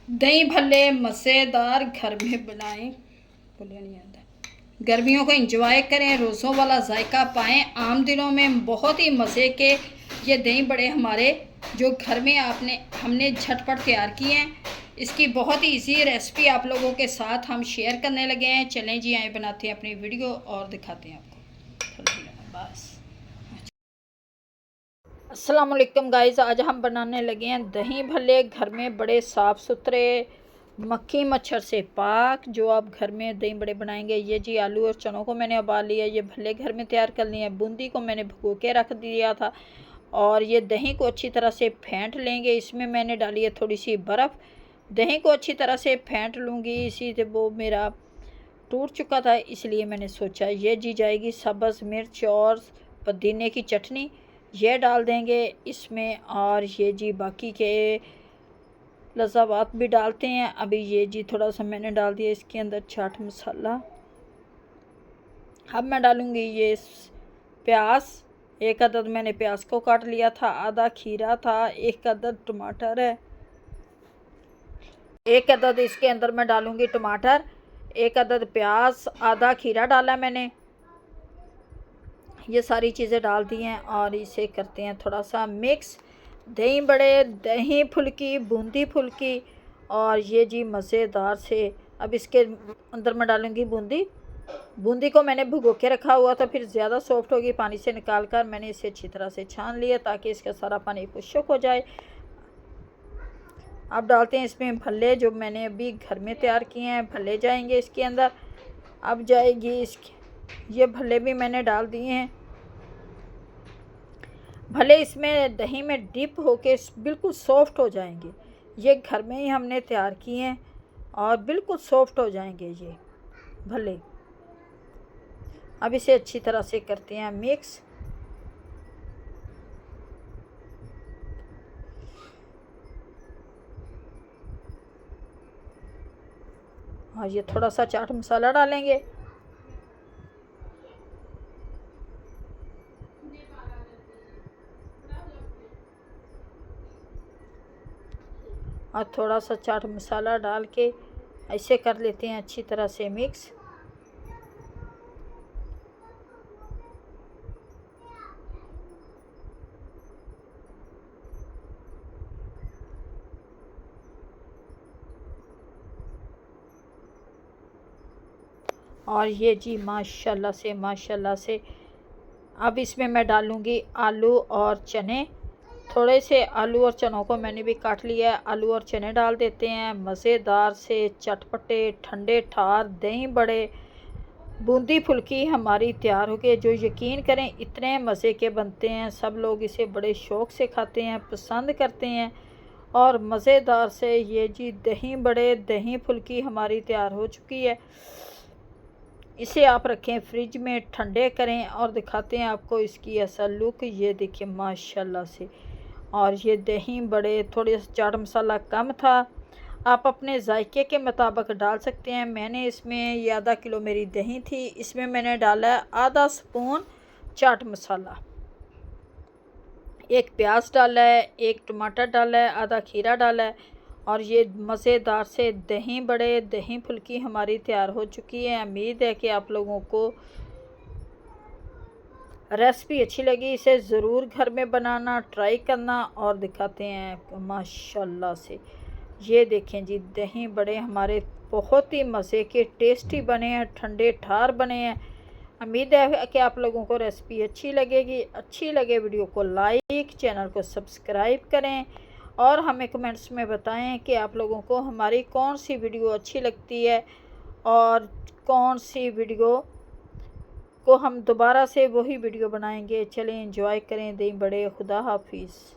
दही भल्ले मज़ेदार घर में बनाएं, बोलिए नहीं आता। गर्मियों को एंजॉय करें, रोज़ों वाला जायका पाएं। आम दिनों में बहुत ही मज़े के ये दही बड़े हमारे जो घर में हमने झटपट तैयार किए हैं। इसकी बहुत ही इजी रेसिपी आप लोगों के साथ हम शेयर करने लगे हैं। चलें जी, आए बनाते हैं अपनी वीडियो और दिखाते हैं आपको। बस अस्सलाम वालेकुम गाइस, आज हम बनाने लगे हैं दही भल्ले घर में बड़े साफ़ सुथरे, मक्खी मच्छर से पाक, जो आप घर में दही बड़े बनाएंगे। ये जी आलू और चनों को मैंने उबाल लिया, ये भल्ले घर में तैयार कर लिए हैं। बूंदी को मैंने भिगो के रख दिया था और ये दही को अच्छी तरह से फेंट लेंगे। इसमें मैंने डाली है थोड़ी सी बर्फ़। दही को अच्छी तरह से फेंट लूँगी, इसी से वो मेरा टूट चुका था, इसलिए मैंने सोचा ये जी जाएगी सब्ज़ मिर्च और पुदीने की चटनी, ये डाल देंगे इसमें। और ये जी बाकी के लज़ावात भी डालते हैं। अभी ये जी थोड़ा सा मैंने डाल दिया इसके अंदर चाट मसाला। अब मैं डालूँगी ये प्याज। एक अदद मैंने प्याज को काट लिया था, आधा खीरा था, एक अदद टमाटर है, एक अदद इसके अंदर मैं डालूँगी टमाटर, एक अदद प्याज, आधा खीरा डाला मैंने। ये सारी चीज़ें डाल दी हैं और इसे करते हैं थोड़ा सा मिक्स। दही बड़े, दही फुल्की, बूंदी फुल्की और ये जी मज़ेदार से। अब इसके अंदर मैं डालूँगी बूंदी। बूंदी को मैंने भिगो के रखा हुआ था, फिर ज़्यादा सॉफ्ट होगी, पानी से निकाल कर मैंने इसे अच्छी तरह से छान लिया ताकि इसका सारा पानी खुश्क हो जाए। अब डालते हैं इसमें भल्ले, जो मैंने अभी घर में तैयार किए हैं। भल्ले जाएंगे इसके अंदर। अब जाएगी ये भल्ले भी मैंने डाल दिए हैं। भले इसमें दही में डिप होके बिल्कुल सॉफ्ट हो जाएंगे। ये घर में ही हमने तैयार किए हैं और बिल्कुल सॉफ्ट हो जाएंगे ये भले। अब इसे अच्छी तरह से करते हैं मिक्स। और ये थोड़ा सा चाट मसाला डालेंगे। और थोड़ा सा चाट मसाला डाल के ऐसे कर लेते हैं अच्छी तरह से मिक्स। और ये जी माशाल्लाह से अब इसमें मैं डालूँगी आलू और चने। थोड़े से आलू और चनों को मैंने भी काट लिया है, आलू और चने डाल देते हैं। मज़ेदार से चटपटे ठंडे ठार दही बड़े बूंदी फुल्की हमारी तैयार हो गई, जो यकीन करें इतने मज़े के बनते हैं। सब लोग इसे बड़े शौक़ से खाते हैं, पसंद करते हैं। और मज़ेदार से ये जी दही बड़े दही फुल्की हमारी तैयार हो चुकी है। इसे आप रखें फ्रिज में, ठंडे करें और दिखाते हैं आपको इसकी ऐसा लुक। ये देखिए माशाल्लाह से। और ये दही बड़े, थोड़े चाट मसाला कम था, आप अपने जायके के मुताबिक डाल सकते हैं। मैंने इसमें ये आधा किलो मेरी दही थी, इसमें मैंने डाला है आधा स्पून चाट मसाला, एक प्याज डाला है, एक टमाटर डाला है, आधा खीरा डाला है। और ये मज़ेदार से दही बड़े दही फुल्की हमारी तैयार हो चुकी है। उम्मीद है कि आप लोगों को रेसिपी अच्छी लगी। इसे ज़रूर घर में बनाना, ट्राई करना। और दिखाते हैं माशाल्लाह से। ये देखें जी दही बड़े हमारे बहुत ही मज़े के टेस्टी बने हैं, ठंडे ठार बने हैं। उम्मीद है कि आप लोगों को रेसिपी अच्छी लगेगी। अच्छी लगे वीडियो को लाइक, चैनल को सब्सक्राइब करें और हमें कमेंट्स में बताएं कि आप लोगों को हमारी कौन सी वीडियो अच्छी लगती है और कौन सी वीडियो को हम दोबारा से वही वीडियो बनाएंगे। चलें एंजॉय करें दही बड़े। खुदा हाफिज़।